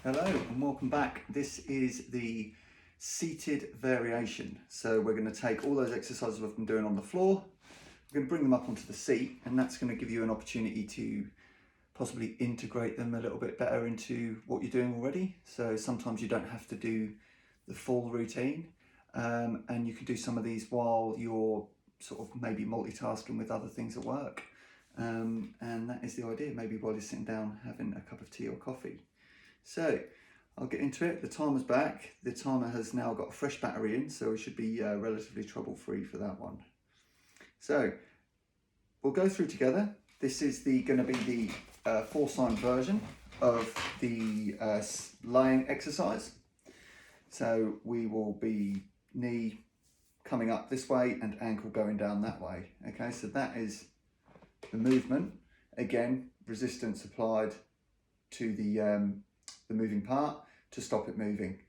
Hello and welcome back. This is the seated variation. So we're going to take all those exercises we've been doing on the floor, we're going to bring them up onto the seat, and that's going to give you an opportunity to possibly integrate them a little bit better into what you're doing already. So sometimes you don't have to do the full routine, and you can do some of these while you're sort of maybe multitasking with other things at work. And that is the idea, maybe while you're sitting down having a cup of tea or coffee. So I'll get into it. The timer's back. The timer has now got a fresh battery in, so we should be relatively trouble-free for that one. So we'll go through together. This is going to be the four-sign version of the lying exercise. So we will be knee coming up this way and ankle going down that way. Okay, so that is the movement. Again, resistance applied to the moving part to stop it moving.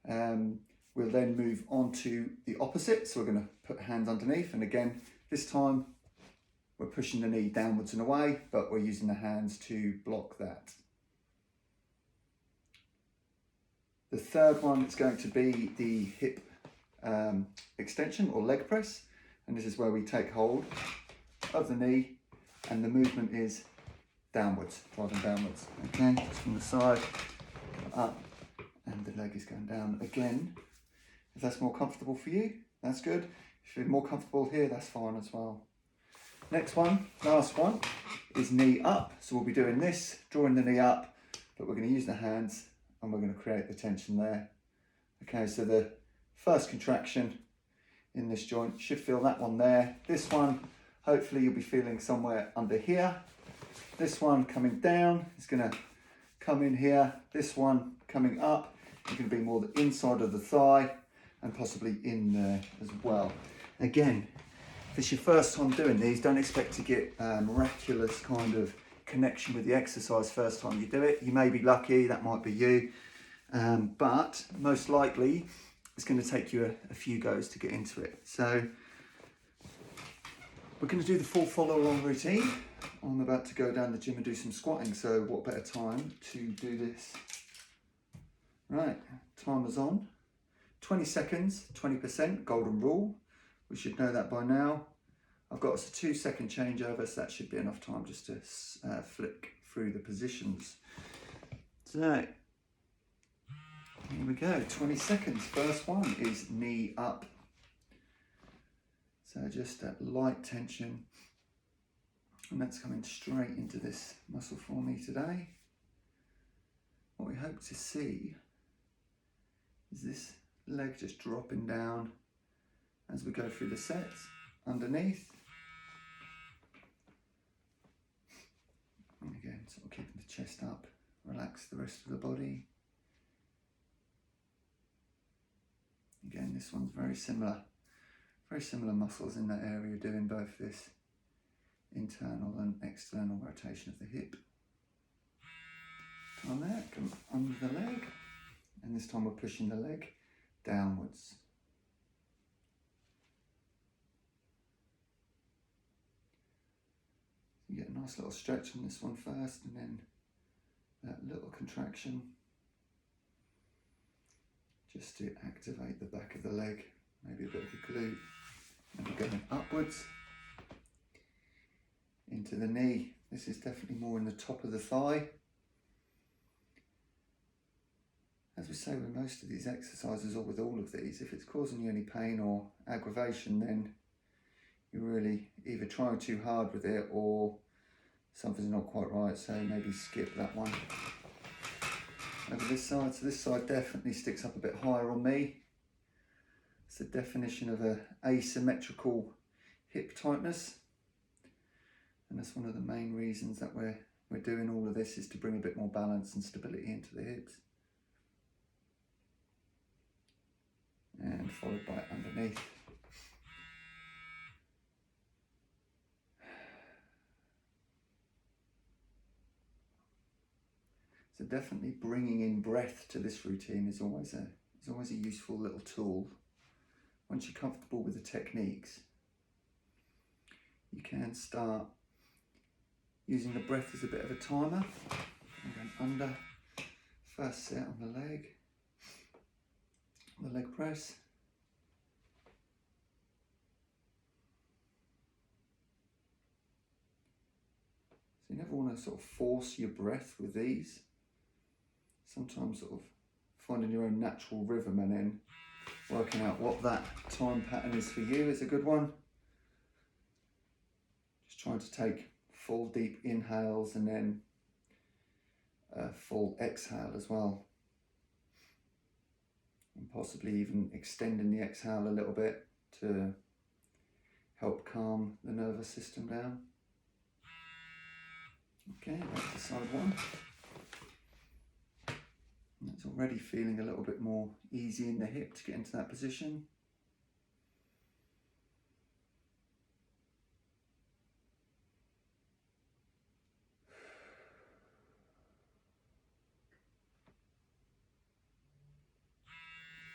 We'll then move on to the opposite. So we're going to put hands underneath, and again, this time we're pushing the knee downwards and away, but we're using the hands to block that. The third one is going to be the hip extension or leg press, and this is where we take hold of the knee and the movement is downwards, driving downwards. Okay, just from the side, up, and the leg is going down again. If that's more comfortable for you, that's good. If you're more comfortable here, that's fine as well. Next one, last one, is knee up. So we'll be doing this, drawing the knee up, but we're going to use the hands and we're going to create the tension there. Okay, so the first contraction in this joint, should feel that one there. This one, hopefully you'll be feeling somewhere under here. This one coming down is going to come in here. This one coming up is going to be more the inside of the thigh and possibly in there as well. Again, if it's your first time doing these, don't expect to get miraculous kind of connection with the exercise first time you do it. You may be lucky, that might be you, but most likely it's going to take you a few goes to get into it. So we're going to do the full follow along routine. I'm about to go down the gym and do some squatting, so what better time to do this? Right, timer's on. 20 seconds, 20%, golden rule. We should know that by now. I've got a 2-second changeover, so that should be enough time just to flick through the positions. So, here we go, 20 seconds. First one is knee up. So just that light tension. And that's coming straight into this muscle for me today. What we hope to see is this leg just dropping down as we go through the sets underneath. And again, sort of keeping the chest up, relax the rest of the body. Again, this one's very similar muscles in that area doing both this internal and external rotation of the hip. On there, come under the leg, and this time we're pushing the leg downwards. You get a nice little stretch on this one first, and then that little contraction just to activate the back of the leg, maybe a bit of the glute, and we're going upwards into the knee. This is definitely more in the top of the thigh. As we say with most of these exercises, or with all of these, if it's causing you any pain or aggravation, then you're really either trying too hard with it or something's not quite right, so maybe skip that one. Over this side, so this side definitely sticks up a bit higher on me. It's the definition of an asymmetrical hip tightness. And that's one of the main reasons that we're doing all of this, is to bring a bit more balance and stability into the hips. And followed by underneath. So definitely bringing in breath to this routine is always a useful little tool. Once you're comfortable with the techniques, you can start using the breath as a bit of a timer. I'm going under first set on the leg press. So you never want to sort of force your breath with these. Sometimes sort of finding your own natural rhythm and then working out what that time pattern is for you is a good one. Just trying to take full deep inhales and then full exhale as well. And possibly even extending the exhale a little bit to help calm the nervous system down. Okay, that's the side one. And it's already feeling a little bit more easy in the hip to get into that position.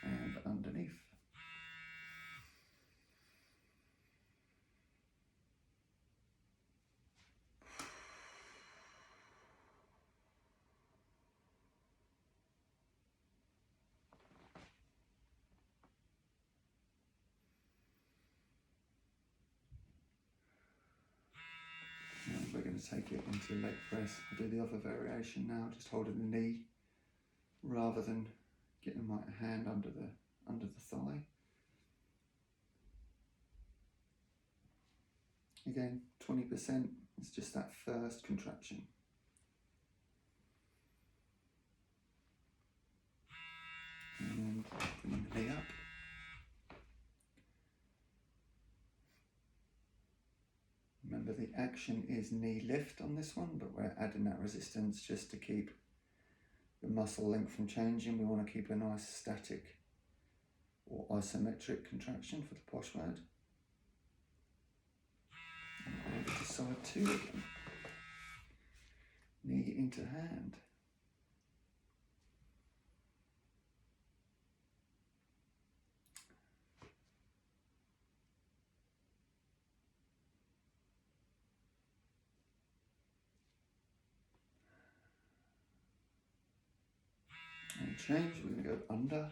And underneath. And we're going to take it into leg press. I'll do the other variation now, just holding the knee rather than getting my hand under the thigh. Again, 20% is just that first contraction. And bring the knee up. Remember, the action is knee lift on this one, but we're adding that resistance just to keep the muscle length from changing. We want to keep a nice static or isometric contraction for the posh word. And over to side two again. Knee into hand. And change, we're going to go under.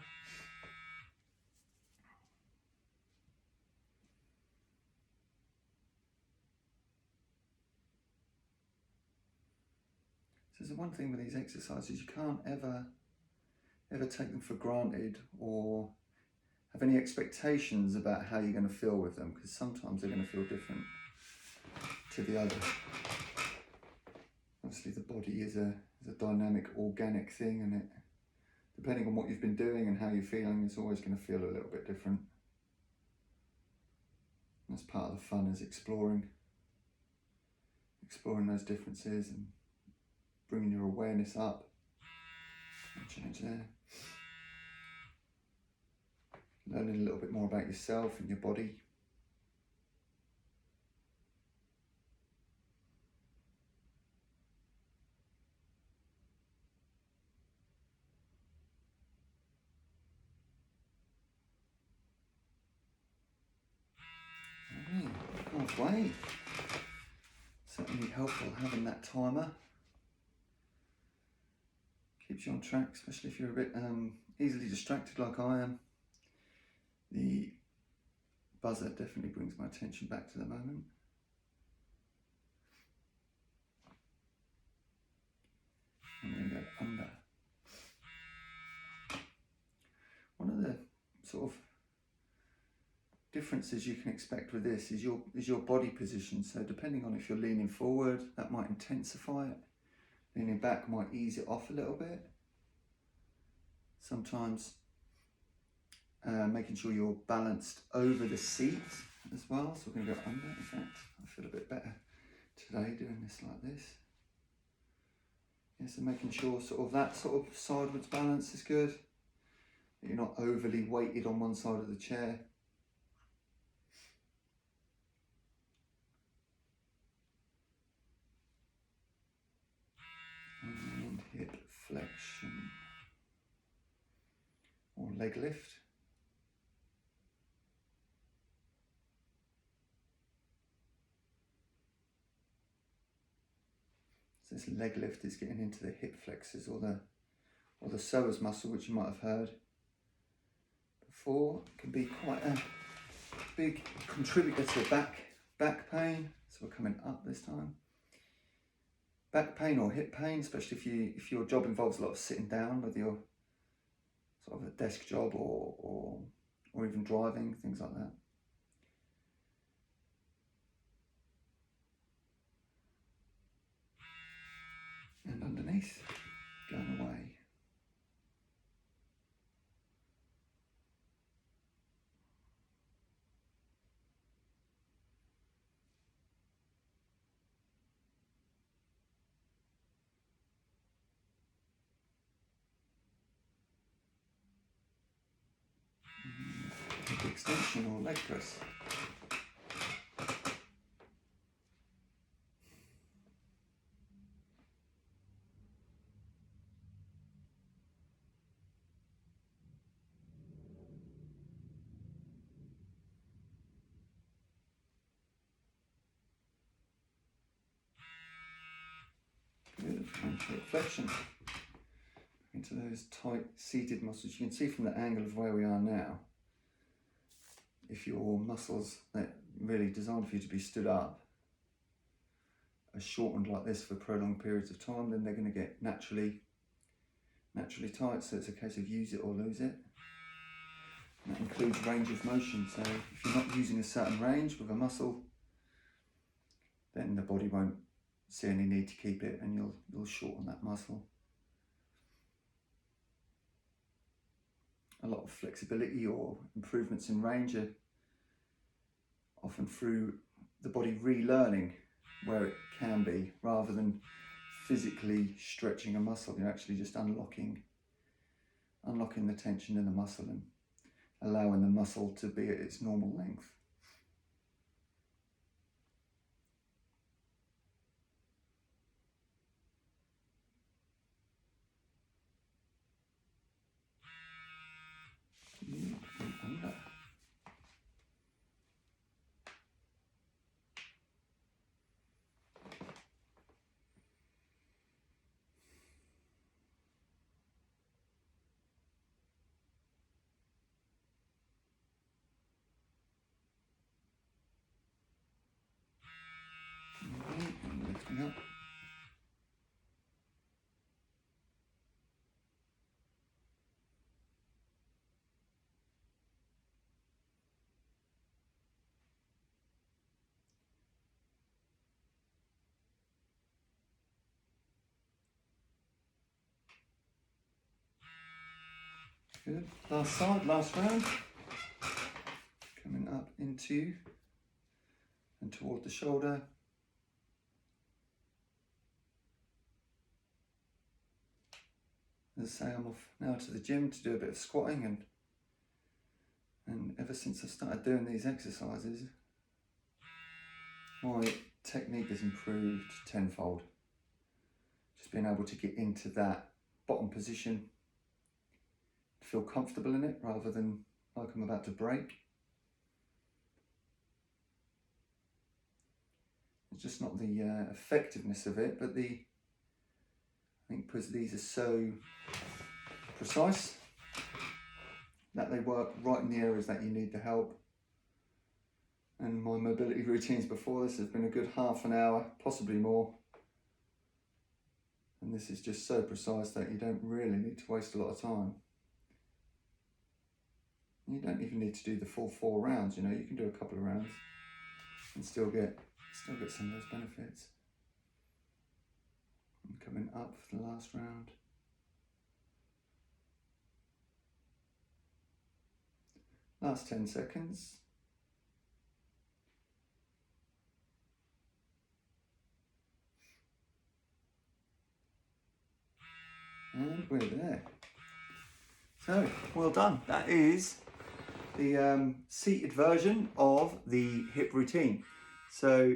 So the one thing with these exercises, you can't ever take them for granted or have any expectations about how you're going to feel with them, because sometimes they're going to feel different to the other. Obviously the body is a dynamic, organic thing, and it, depending on what you've been doing and how you're feeling, it's always going to feel a little bit different. That's part of the fun, is exploring those differences and bringing your awareness up. And change there. Learning a little bit more about yourself and your body. Halfway. Certainly helpful having that timer. Keeps you on track, especially if you're a bit easily distracted like I am. The buzzer definitely brings my attention back to the moment. I'm going to go under. One of the sort of differences you can expect with this is your body position. So depending on if you're leaning forward, that might intensify it. Leaning back might ease it off a little bit. Sometimes making sure you're balanced over the seat as well. So we're going to go under. In fact, I feel a bit better today doing this like this. Yeah, so making sure that sort of sideways balance is good. That you're not overly weighted on one side of the chair. And hip flexion or leg lift. So this leg lift is getting into the hip flexors or or the psoas muscle, which you might have heard before, can be quite a big contributor to back pain. So we're coming up this time. Back pain or hip pain, especially if your job involves a lot of sitting down, whether you're sort of a desk job or even driving, things like that. And underneath, going away. Hip extension or leg press. Good, and hip flexion into those tight seated muscles. You can see from the angle of where we are now, if your muscles that really designed for you to be stood up are shortened like this for prolonged periods of time, then they're going to get naturally tight. So it's a case of use it or lose it. And that includes range of motion. So if you're not using a certain range with a muscle, then the body won't see any need to keep it, and you'll shorten that muscle. A lot of flexibility or improvements in range are often through the body relearning where it can be, rather than physically stretching a muscle. You're actually just unlocking the tension in the muscle and allowing the muscle to be at its normal length. And under. And lifting up. Good. Last side, last round. Coming up into and toward the shoulder. As I say, I'm off now to the gym to do a bit of squatting, and ever since I started doing these exercises, my technique has improved tenfold. Just being able to get into that bottom position, feel comfortable in it rather than like I'm about to break. It's just not the effectiveness of it, but I think because these are so precise that they work right in the areas that you need the help. And my mobility routines before this have been a good half an hour, possibly more. And this is just so precise that you don't really need to waste a lot of time. You don't even need to do the full 4 rounds, you know, you can do a couple of rounds and still get some of those benefits. And coming up for the last round. Last 10 seconds. And we're there. So, well done. That is the seated version of the hip routine. So,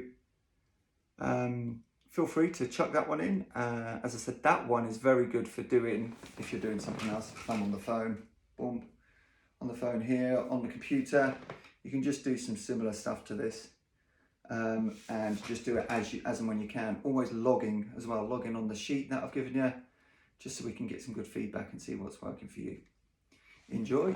feel free to chuck that one in. As I said, that one is very good for doing, if you're doing something else, I'm on the phone, boom, on the phone here, on the computer. You can just do some similar stuff to this. And just do it as and when you can. Always logging as well, logging on the sheet that I've given you. just so we can get some good feedback and see what's working for you. Enjoy.